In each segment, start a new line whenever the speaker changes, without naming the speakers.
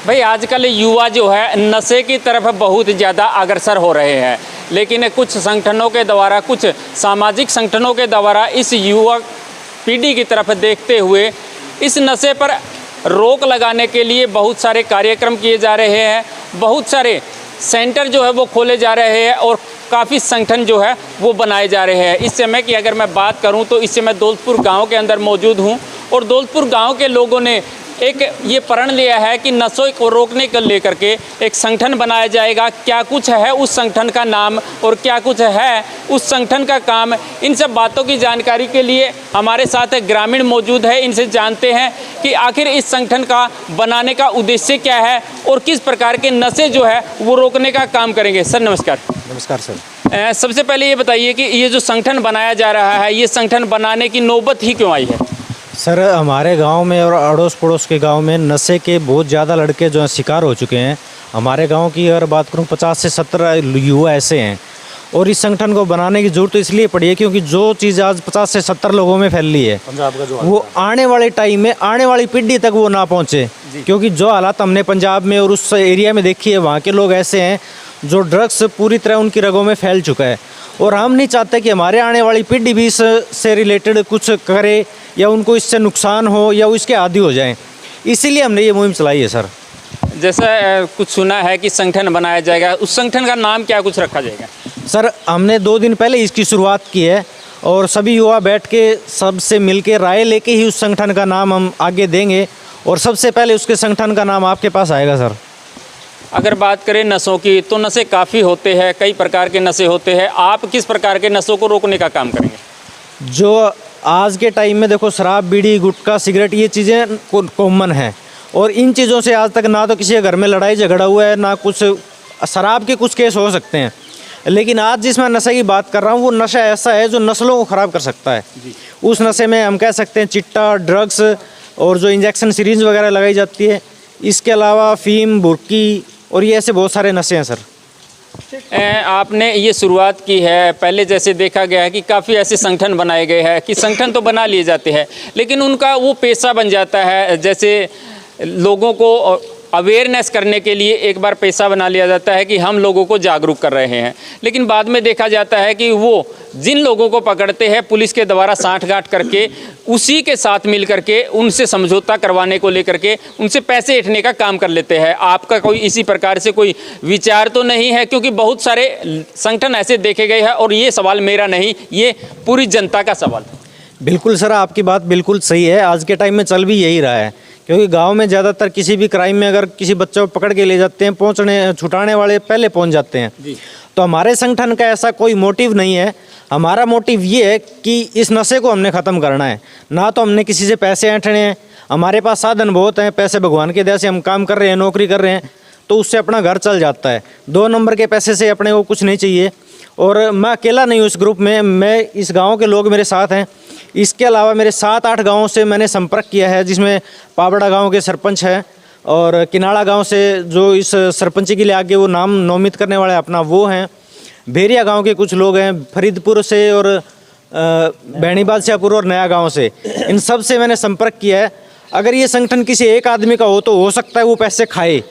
भाई आजकल युवा जो है नशे की तरफ बहुत ज़्यादा अग्रसर हो रहे हैं, लेकिन कुछ संगठनों के द्वारा, कुछ सामाजिक संगठनों के द्वारा इस युवा पीढ़ी की तरफ देखते हुए इस नशे पर रोक लगाने के लिए बहुत सारे कार्यक्रम किए जा रहे हैं, बहुत सारे सेंटर जो है वो खोले जा रहे हैं और काफ़ी संगठन जो है वो बनाए जा रहे हैं। इस समय की अगर मैं बात करूं तो इस समय दौलतपुर गांव के अंदर मौजूद हूं और दौलतपुर गांव के लोगों ने एक ये प्रण लिया है कि नशे को रोकने को लेकर के एक संगठन बनाया जाएगा। क्या कुछ है उस संगठन का नाम और क्या कुछ है उस संगठन का काम, इन सब बातों की जानकारी के लिए हमारे साथ ग्रामीण मौजूद है। इनसे जानते हैं कि आखिर इस संगठन का बनाने का उद्देश्य क्या है और किस प्रकार के नशे जो है वो रोकने का काम करेंगे। सर नमस्कार।
नमस्कार सर।
सबसे पहले ये बताइए कि ये जो संगठन बनाया जा रहा है, ये संगठन बनाने की नौबत ही क्यों आई है?
सर हमारे गांव में और अड़ोस पड़ोस के गांव में नशे के बहुत ज़्यादा लड़के जो हैं शिकार हो चुके हैं। हमारे गांव की अगर बात करूं 50 से 70 युवा ऐसे हैं और इस संगठन को बनाने की ज़रूरत तो इसलिए पड़ी है क्योंकि जो चीज़ आज 50 से 70 लोगों में फैल रही है
पंजाब का जो
वो आने वाले टाइम में आने वाली पीढ़ी तक वो ना पहुँचे, क्योंकि जो हालात हमने पंजाब में और उस एरिया में देखी है, वहाँ के लोग ऐसे हैं जो ड्रग्स पूरी तरह उनकी रगों में फैल चुका है और हम नहीं चाहते कि हमारे आने वाली पीढ़ी भी इससे रिलेटेड कुछ करे या उनको इससे नुकसान हो या वो इसके आदी हो जाएं। इसीलिए हमने ये मुहिम चलाई है सर।
जैसा कुछ सुना है कि संगठन बनाया जाएगा, उस संगठन का नाम क्या कुछ रखा जाएगा?
सर हमने 2 दिन पहले इसकी शुरुआत की है और सभी युवा बैठ के सबसे मिल के राय लेके ही उस संगठन का नाम हम आगे देंगे और सबसे पहले उसके संगठन का नाम आपके पास आएगा सर।
अगर बात करें नशों की तो नशे काफ़ी होते हैं, कई प्रकार के नशे होते हैं। आप किस प्रकार के नशों को रोकने का काम करेंगे?
जो आज के टाइम में देखो शराब, बीड़ी, गुटखा, सिगरेट ये चीज़ें कॉमन हैं और इन चीज़ों से आज तक ना तो किसी के घर में लड़ाई झगड़ा हुआ है, ना कुछ शराब के कुछ केस हो सकते हैं, लेकिन आज जिस मैं नशे की बात कर रहा हूँ वो नशा ऐसा है जो नस्लों को ख़राब कर सकता है। उस नशे में हम कह सकते हैं चिट्टा, ड्रग्स और जो इंजेक्शन सिरिंज वगैरह लगाई जाती है, इसके अलावा अफीम, बुर्की और ये ऐसे बहुत सारे नशे हैं सर।
आपने ये शुरुआत की है, पहले जैसे देखा गया है कि काफ़ी ऐसे संगठन बनाए गए हैं कि संगठन तो बना लिए जाते हैं लेकिन उनका वो पेशा बन जाता है। जैसे लोगों को अवेयरनेस करने के लिए एक बार पेशा बना लिया जाता है कि हम लोगों को जागरूक कर रहे हैं, लेकिन बाद में देखा जाता है कि वो जिन लोगों को पकड़ते हैं पुलिस के द्वारा साठगांठ करके उसी के साथ मिल करके उनसे समझौता करवाने को लेकर के उनसे पैसे ऐंठने का काम कर लेते हैं। आपका कोई इसी प्रकार से कोई विचार तो नहीं है? क्योंकि बहुत सारे संगठन ऐसे देखे गए हैं और ये सवाल मेरा नहीं, ये पूरी जनता का सवाल है।
बिल्कुल सर, आपकी बात बिल्कुल सही है। आज के टाइम में चल भी यही रहा है क्योंकि गांव में ज़्यादातर किसी भी क्राइम में अगर किसी बच्चे को पकड़ के ले जाते हैं, छुटाने वाले पहले पहुंच जाते हैं जी। तो हमारे संगठन का ऐसा कोई मोटिव नहीं है। हमारा मोटिव ये है कि इस नशे को हमने ख़त्म करना है, ना तो हमने किसी से पैसे ऐंठने हैं। हमारे पास साधन बहुत हैं, पैसे भगवान के दया से हम काम कर रहे हैं, नौकरी कर रहे हैं, तो उससे अपना घर चल जाता है। 2 नंबर के पैसे से अपने को कुछ नहीं चाहिए और मैं अकेला नहीं हूँ इस ग्रुप में, मैं इस गाँव के लोग मेरे साथ हैं। इसके अलावा मेरे 7-8 गाँवों से मैंने संपर्क किया है, जिसमें पाबड़ा गांव के सरपंच हैं और किनाड़ा गांव से जो इस सरपंची के लिए आगे वो नाम नोमित करने वाले अपना वो हैं, भेरिया गांव के कुछ लोग हैं, फरीदपुर से और बैणी बादशाहपुर और नया गांव से, इन सब से मैंने संपर्क किया है। अगर ये संगठन किसी एक आदमी का हो तो हो सकता है वो पैसे खाए,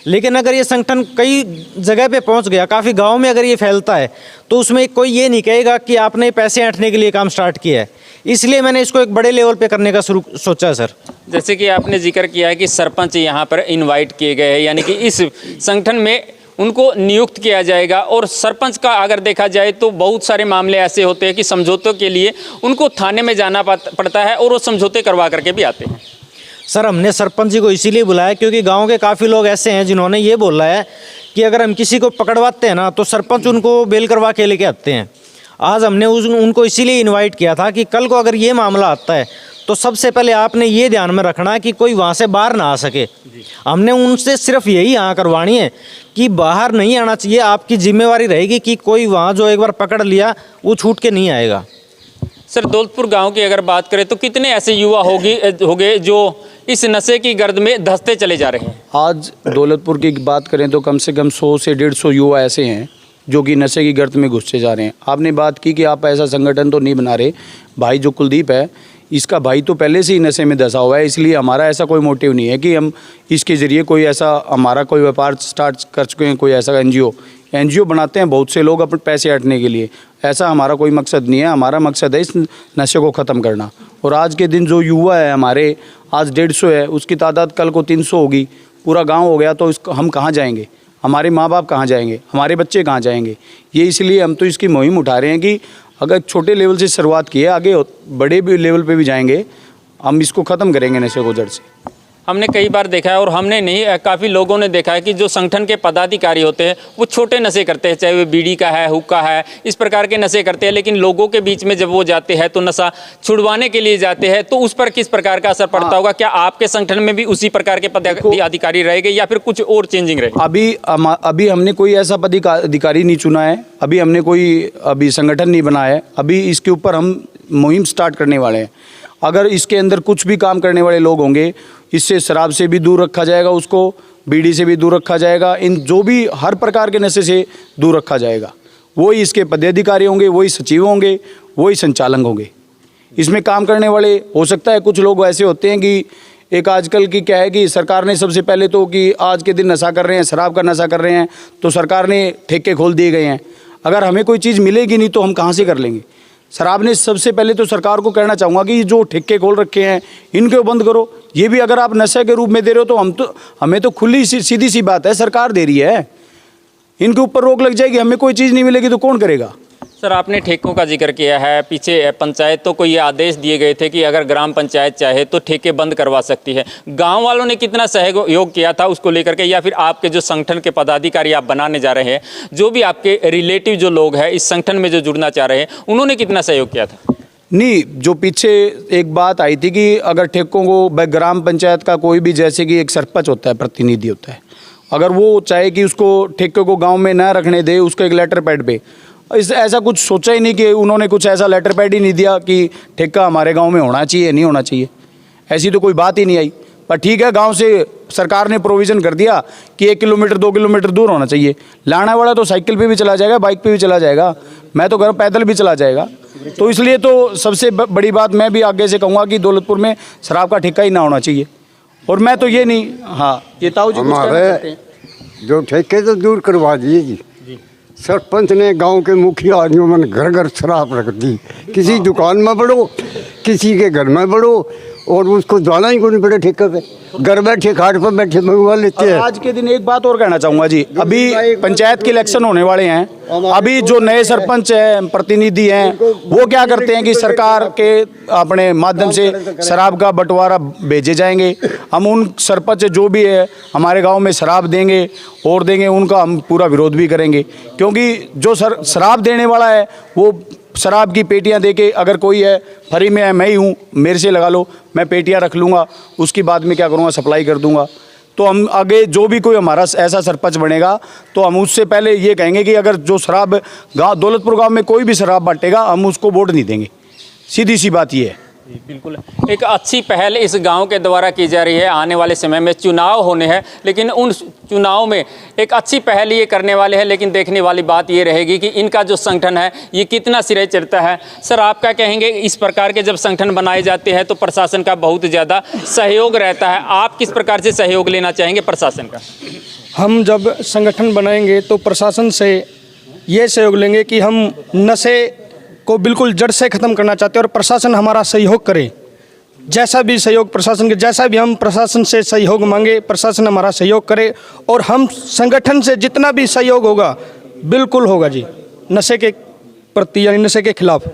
लेकिन अगर ये संगठन कई जगह पे पहुंच गया, काफ़ी गांव में अगर ये फैलता है तो उसमें कोई ये नहीं कहेगा कि आपने पैसे ऐंठने के लिए काम स्टार्ट किया है। इसलिए मैंने इसको एक बड़े लेवल पे करने का सोचा है सर।
जैसे कि आपने जिक्र किया है कि सरपंच यहाँ पर इनवाइट किए गए हैं, यानी कि इस संगठन में उनको नियुक्त किया जाएगा और सरपंच का अगर देखा जाए तो बहुत सारे मामले ऐसे होते हैं कि समझौतों के लिए उनको थाने में जाना पड़ता है और वो समझौते करवा करके भी आते हैं।
सर हमने सरपंच जी को इसीलिए बुलाया क्योंकि गांव के काफ़ी लोग ऐसे हैं जिन्होंने ये बोला है कि अगर हम किसी को पकड़वाते हैं ना तो सरपंच उनको बेल करवा के लेके आते हैं। आज हमने उनको इसीलिए इनवाइट किया था कि कल को अगर ये मामला आता है तो सबसे पहले आपने ये ध्यान में रखना है कि कोई वहाँ से बाहर ना आ सके। हमने उनसे सिर्फ यही हाँ करवानी है कि बाहर नहीं आना चाहिए। आपकी जिम्मेवारी रहेगी कि कोई वहाँ जो एक बार पकड़ लिया वो छूट के नहीं आएगा।
सर दौलतपुर गांव की अगर बात करें तो कितने ऐसे युवा होंगे जो इस नशे की गर्द में धंसते चले जा रहे हैं?
आज दौलतपुर की बात करें तो कम से कम 100 से 150 युवा ऐसे हैं जो कि नशे की गर्त में घुसते जा रहे हैं। आपने बात की कि आप ऐसा संगठन तो नहीं बना रहे। भाई जो कुलदीप है इसका भाई तो पहले से ही नशे में धंसा हुआ है, इसलिए हमारा ऐसा कोई मोटिव नहीं है कि हम इसके ज़रिए कोई ऐसा हमारा कोई व्यापार स्टार्ट कर चुके हैं, कोई ऐसा एनजीओ बनाते हैं बहुत से लोग अपने पैसे हटने के लिए। ऐसा हमारा कोई मकसद नहीं है। हमारा मकसद है इस नशे को ख़त्म करना। और आज के दिन जो युवा है हमारे, आज 150 है, उसकी तादाद कल को 300 होगी, पूरा गाँव हो गया, तो हम कहाँ जाएंगे? हमारे माँ बाप कहाँ जाएंगे? हमारे बच्चे कहाँ जाएंगे? ये इसलिए हम तो इसकी मुहिम उठा रहे हैं कि अगर छोटे लेवल से शुरुआत की है, आगे बड़े भी लेवल पे भी जाएंगे, हम इसको ख़त्म करेंगे नशे को जड़ से।
हमने कई बार देखा है, और हमने नहीं, काफ़ी लोगों ने देखा है कि जो संगठन के पदाधिकारी होते हैं वो छोटे नशे करते हैं, चाहे वो बीड़ी का है, हुक्का है, इस प्रकार के नशे करते हैं, लेकिन लोगों के बीच में जब वो जाते हैं तो नशा छुड़वाने के लिए जाते हैं, तो उस पर किस प्रकार का असर पड़ता होगा? क्या आपके संगठन में भी उसी प्रकार के पदाधिकारी रहेंगे या फिर कुछ और चेंजिंग रहेगी?
अभी हमने कोई ऐसा पदाधिकारी नहीं चुना है, अभी हमने कोई संगठन नहीं बनाया है। अभी इसके ऊपर हम मुहिम स्टार्ट करने वाले हैं। अगर इसके अंदर कुछ भी काम करने वाले लोग होंगे, इससे शराब से भी दूर रखा जाएगा, उसको बीड़ी से भी दूर रखा जाएगा, इन जो भी हर प्रकार के नशे से दूर रखा जाएगा। वही इसके पदाधिकारी होंगे, वही सचिव होंगे, वही संचालक होंगे। इसमें काम करने वाले, हो सकता है कुछ लोग ऐसे होते हैं कि एक आजकल की क्या है कि सरकार ने सबसे पहले तो कि आज के दिन नशा कर रहे हैं, शराब का नशा कर रहे हैं, तो सरकार ने ठेके खोल दिए गए हैं। अगर हमें कोई चीज़ मिलेगी नहीं तो हम कहाँ से कर लेंगे? शराब ने सबसे पहले तो सरकार को कहना चाहूँगा कि जो ठेके खोल रखे हैं इनको बंद करो। ये भी अगर आप नशे के रूप में दे रहे हो तो हमें तो खुली सीधी सी बात है, सरकार दे रही है, इनके ऊपर रोक लग जाएगी, हमें कोई चीज़ नहीं मिलेगी तो कौन करेगा?
सर, आपने ठेकों का जिक्र किया है, पीछे पंचायतों को ये आदेश दिए गए थे कि अगर ग्राम पंचायत चाहे तो ठेके बंद करवा सकती है। गांव वालों ने कितना सहयोग किया था उसको लेकर के, या फिर आपके जो संगठन के पदाधिकारी आप बनाने जा रहे हैं, जो भी आपके रिलेटिव जो लोग हैं इस संगठन में जो जुड़ना चाह रहे हैं, उन्होंने कितना सहयोग किया था?
नहीं, जो पीछे एक बात आई थी कि अगर ठेकों को ग्राम पंचायत का कोई भी, जैसे कि एक सरपंच होता है, प्रतिनिधि होता है, अगर वो चाहे कि उसको ठेके को गाँव में ना रखने दे, उसको एक लेटर पैड पे, ऐसा कुछ सोचा ही नहीं कि उन्होंने कुछ ऐसा लेटर पैड ही नहीं दिया कि ठेका हमारे गांव में होना चाहिए, नहीं होना चाहिए, ऐसी तो कोई बात ही नहीं आई। पर ठीक है, गांव से सरकार ने प्रोविज़न कर दिया कि 1 किलोमीटर 2 किलोमीटर दूर होना चाहिए। लाने वाला तो साइकिल पे भी चला जाएगा, बाइक पे भी चला जाएगा, मैं तो घर पैदल भी चला जाएगा। तो इसलिए तो सबसे बड़ी बात मैं भी आगे से कहूँगा कि दौलतपुर में शराब का ठेका ही ना होना चाहिए। और मैं तो ये नहीं, हाँ, ये ताऊ जी
हमारे जो ठेके तो दूर करवा दिए जी। सरपंच ने गांव के मुखिया आदमियों में घर घर शराब रख दी। किसी दुकान में बढ़ो, किसी के घर में बढ़ो, और उसको जाना ही को नहीं पड़े ठेके पे, घर बैठे खाट पर बैठे मंगवा लेते हैं।
आज के दिन एक बात और कहना चाहूँगा जी, अभी पंचायत के इलेक्शन होने वाले हैं, अभी जो नए सरपंच हैं, प्रतिनिधि हैं, वो क्या करते हैं कि सरकार के अपने माध्यम से शराब का बंटवारा भेजे जाएंगे। हम उन सरपंच जो भी है हमारे गांव में शराब देंगे और देंगे, उनका हम पूरा विरोध भी करेंगे, क्योंकि जो शराब देने वाला है वो शराब की पेटियां देके, अगर कोई है फ्री में है, मैं ही हूँ, मेरे से लगा लो, मैं पेटियां रख लूँगा, उसकी बाद में क्या करूँगा, सप्लाई कर दूँगा। तो हम आगे जो भी कोई हमारा ऐसा सरपंच बनेगा तो हम उससे पहले ये कहेंगे कि अगर जो शराब गाँव दौलतपुर गाँव में कोई भी शराब बांटेगा हम उसको वोट नहीं देंगे। सीधी सी बात ये है।
बिल्कुल, एक अच्छी पहल इस गांव के द्वारा की जा रही है। आने वाले समय में चुनाव होने हैं, लेकिन उन चुनाव में एक अच्छी पहल ये करने वाले हैं, लेकिन देखने वाली बात ये रहेगी कि इनका जो संगठन है ये कितना सिरे चढ़ता है। सर, आप क्या कहेंगे, इस प्रकार के जब संगठन बनाए जाते हैं तो प्रशासन का बहुत ज़्यादा सहयोग रहता है, आप किस प्रकार से सहयोग लेना चाहेंगे प्रशासन का?
हम जब संगठन बनाएंगे तो प्रशासन से ये सहयोग लेंगे कि हम नशे को बिल्कुल जड़ से ख़त्म करना चाहते हैं और प्रशासन हमारा सहयोग करे। जैसा भी सहयोग प्रशासन के, जैसा भी हम प्रशासन से सहयोग मांगे, प्रशासन हमारा सहयोग करे, और हम संगठन से जितना भी सहयोग होगा बिल्कुल होगा जी, नशे के प्रति यानी नशे के खिलाफ।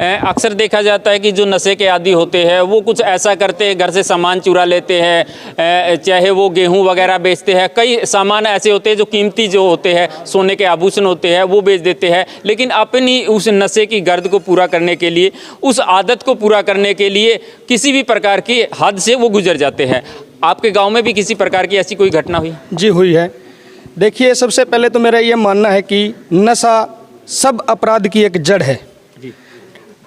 अक्सर देखा जाता है कि जो नशे के आदी होते हैं वो कुछ ऐसा करते हैं, घर से सामान चुरा लेते हैं, चाहे वो गेहूं वगैरह बेचते हैं, कई सामान ऐसे होते हैं जो कीमती जो होते हैं, सोने के आभूषण होते हैं, वो बेच देते हैं, लेकिन अपनी उस नशे की गर्द को पूरा करने के लिए, उस आदत को पूरा करने के लिए किसी भी प्रकार की हद से वो गुजर जाते हैं। आपके गाँव में भी किसी प्रकार की ऐसी कोई घटना हुई?
जी हुई है। देखिए, सबसे पहले तो मेरा ये मानना है कि नशा सब अपराध की एक जड़ है।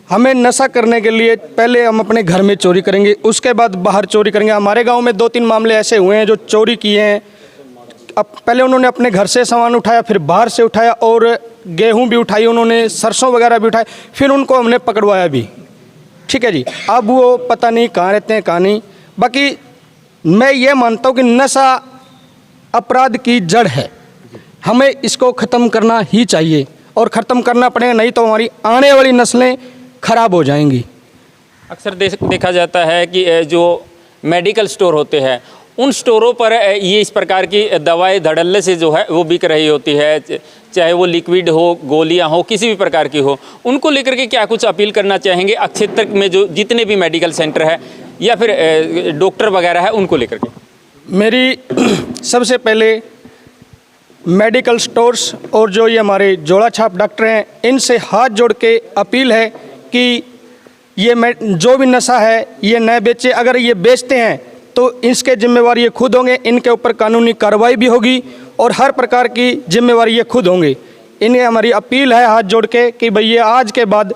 हमें नशा करने के लिए पहले हम अपने घर में चोरी करेंगे, उसके बाद बाहर चोरी करेंगे। हमारे गांव में 2-3 मामले ऐसे हुए हैं जो चोरी किए हैं। अब पहले उन्होंने अपने घर से सामान उठाया, फिर बाहर से उठाया, और गेहूं भी उठाई उन्होंने, सरसों वगैरह भी उठाए, फिर उनको हमने पकड़वाया भी। ठीक है जी। अब वो पता नहीं कहाँ रहते हैं कहाँ नहीं। बाकी मैं ये मानता हूँ कि नशा अपराध की जड़ है, हमें इसको ख़त्म करना ही चाहिए और ख़त्म करना पड़ेगा, नहीं तो हमारी आने वाली नस्लें खराब हो जाएंगी।
अक्सर देखा जाता है कि जो मेडिकल स्टोर होते हैं उन स्टोरों पर ये इस प्रकार की दवाएं धड़ल्ले से जो है वो बिक रही होती है, चाहे वो लिक्विड हो, गोलियां हो, किसी भी प्रकार की हो। उनको लेकर के क्या कुछ अपील करना चाहेंगे क्षेत्र में जो जितने भी मेडिकल सेंटर है या फिर डॉक्टर वगैरह है उनको लेकर के? मेरी
सबसे पहले मेडिकल स्टोर्स और जो ये हमारे जोड़ा छाप डॉक्टर हैं इनसे हाथ जोड़ के अपील है कि ये जो भी नशा है ये न बेचे। अगर ये बेचते हैं तो इसके जिम्मेवार ये खुद होंगे, इनके ऊपर कानूनी कार्रवाई भी होगी और हर प्रकार की जिम्मेवारी ये खुद होंगे। इन्हें हमारी अपील है हाथ जोड़ के कि भैया आज के बाद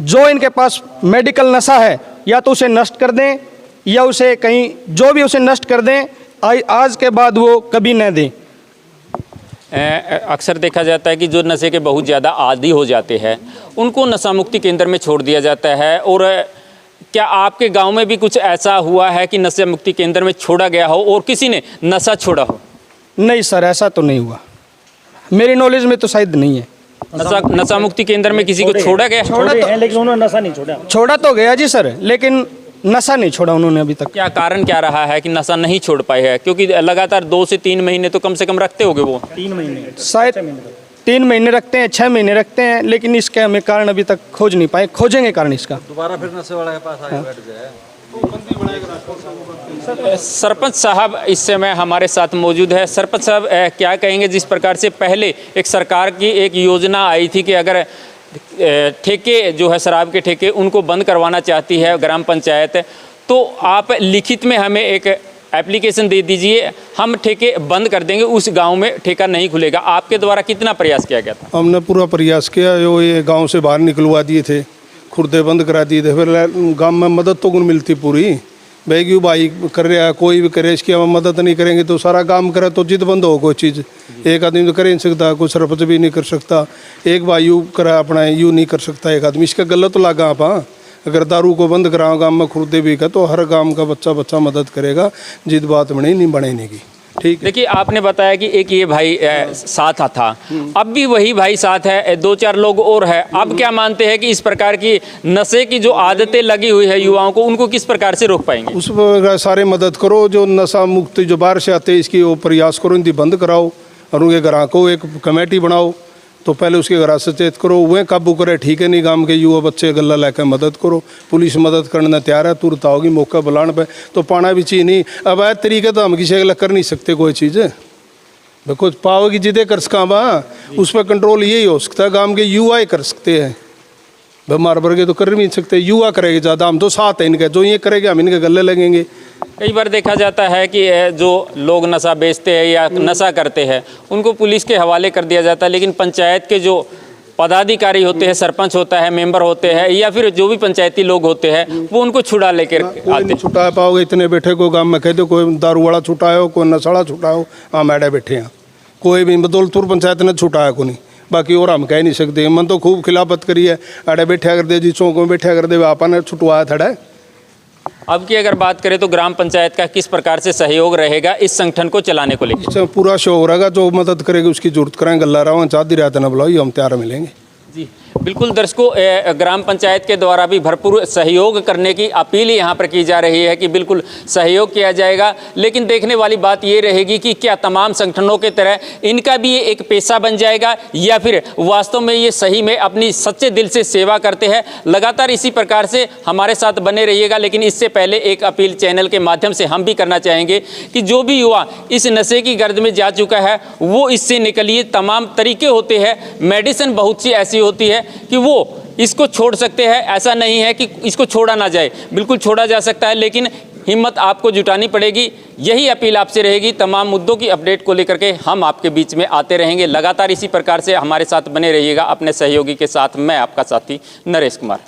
जो इनके पास मेडिकल नशा है या तो उसे नष्ट कर दें या उसे कहीं जो भी उसे नष्ट कर दें, आज के बाद वो कभी न दें।
अक्सर देखा जाता है कि जो नशे के बहुत ज़्यादा आदी हो जाते हैं उनको नशा मुक्ति केंद्र में छोड़ दिया जाता है। और क्या आपके गांव में भी कुछ ऐसा हुआ है कि नशा मुक्ति केंद्र में छोड़ा गया हो और किसी ने नशा छोड़ा हो?
नहीं सर, ऐसा तो नहीं हुआ, मेरी नॉलेज में तो शायद नहीं है।
नशा मुक्ति केंद्र में किसी को छोड़ा गया?
लेकिन उन्होंने नशा नहीं छोड़ा।
छोड़ा तो गया जी सर, लेकिन नशा नहीं छोड़ा उन्होंने अभी तक।
क्या कारण क्या रहा है कि नशा नहीं छोड़ पाए हैं? क्योंकि लगातार 2 से 3 महीने तो कम से कम रखते होंगे वो।
3 महीने
शायद 3 महीने रखते हैं, 6 महीने रखते हैं, लेकिन इसके हमें कारण अभी तक खोज नहीं पाए। खोजेंगे कारण इसका।
दोबारा फिर नशे वाला के पास आके बैठ जाए।
सरपंच साहब इस समय हमारे साथ मौजूद है। सरपंच साहब क्या कहेंगे जिस प्रकार से पहले एक सरकार की एक योजना आई थी कि अगर ठेके जो है शराब के ठेके उनको बंद करवाना चाहती है ग्राम पंचायत, तो आप लिखित में हमें एक एप्लीकेशन दे दीजिए, हम ठेके बंद कर देंगे, उस गांव में ठेका नहीं खुलेगा। आपके द्वारा कितना प्रयास किया गया था?
हमने पूरा प्रयास किया, जो ये गांव से बाहर निकलवा दिए थे, खुर्दे बंद करा दिए थे। फिर गांव में मदद तो कौन मिलती पूरी, भाई क्यों भाई कर रहा है, कोई भी करे, इसकी हम मदद नहीं करेंगे तो सारा काम करे तो जिद बंद हो कोई चीज़। एक आदमी तो कर ही नहीं सकता, कोई सरपंच भी नहीं कर सकता, एक भाई यू करा अपना यू नहीं कर सकता एक आदमी। इसका गलत तो लगा आप अगर दारू को बंद कराओ गांव में खुर्दे भी का, तो हर गांव का बच्चा मदद करेगा, जिद बात बने नहीं बनेगी। ठीक है।
देखिए आपने बताया कि एक ये भाई साथ था, अब भी वही भाई साथ है, 2-4 लोग और है। अब क्या मानते हैं कि इस प्रकार की नशे की जो आदतें लगी हुई है युवाओं को, उनको किस प्रकार से रोक पाएंगे?
उस पर सारे मदद करो, जो नशा मुक्त जो बाहर से आते हैं इसकी वो प्रयास करो, इनकी बंद कराओ और उनके घर को एक कमेटी बनाओ, तो पहले उसके घर सचेत करो, वह काबू करे। ठीक है नहीं, गांव के युवा बच्चे गला लेकर मदद करो, पुलिस मदद करने तैयार है, तुरंत आओगी मौका बुलाने पे तो पाना भी चाहिए नहीं। अब आए तरीके तो हम किसी अगला कर नहीं सकते कोई चीज़, देखो पाओगी जिदे कर सका उस पर कंट्रोल यही हो सकता है, गांव के युवा ही कर सकते हैं। बीमार वर्गे तो कर भी नहीं सकते, युवा करेंगे ज़्यादा, हम तो साथ हैं इनके, जो ये करेंगे हम इनके गले लगेंगे।
कई बार देखा जाता है कि जो लोग नशा बेचते हैं या नशा करते हैं उनको पुलिस के हवाले कर दिया जाता है, लेकिन पंचायत के जो पदाधिकारी होते हैं, सरपंच होता है, मेंबर होते हैं या फिर जो भी पंचायती लोग होते हैं वो उनको छुड़ा लेकर आते हैं।
छुटा पाओगे इतने बैठे को गांव में कह दो कोई दारू वाला छुटाया हो, कोई नशाड़ा छुटाया हो, हाँ मैडे बैठे हैं, कोई भी बदौलतपुर पंचायत ने छुटाया को नहीं, बाकी और हम कह नहीं सकते। मन तो खूब खिलाफत करी है, अड़े बैठा कर दे जी, चौक में बैठा कर दे, आपा ने छुटवाया था।
अब की अगर बात करें तो ग्राम पंचायत का किस प्रकार से सहयोग रहेगा इस संगठन को चलाने को लेकर?
पूरा सहयोग रहेगा, जो मदद करेगी उसकी जरूरत करेंगे, गल्ला रहा चाहती रहते ना बुलाओ, हम तैयार मिलेंगे
जी। बिल्कुल दर्शकों, ग्राम पंचायत के द्वारा भी भरपूर सहयोग करने की अपील यहाँ पर की जा रही है कि बिल्कुल सहयोग किया जाएगा। लेकिन देखने वाली बात ये रहेगी कि क्या तमाम संगठनों के तरह इनका भी ये एक पेशा बन जाएगा या फिर वास्तव में ये सही में अपनी सच्चे दिल से सेवा करते हैं। लगातार इसी प्रकार से हमारे साथ बने रहिएगा। लेकिन इससे पहले एक अपील चैनल के माध्यम से हम भी करना चाहेंगे कि जो भी युवा इस नशे की गर्द में जा चुका है वो इससे निकलिए। तमाम तरीके होते हैं, मेडिसिन बहुत सी ऐसी होती है कि वो इसको छोड़ सकते हैं, ऐसा नहीं है कि इसको छोड़ा ना जाए, बिल्कुल छोड़ा जा सकता है, लेकिन हिम्मत आपको जुटानी पड़ेगी। यही अपील आपसे रहेगी। तमाम मुद्दों की अपडेट को लेकर के हम आपके बीच में आते रहेंगे। लगातार इसी प्रकार से हमारे साथ बने रहिएगा अपने सहयोगी के साथ। मैं आपका साथी नरेश कुमार।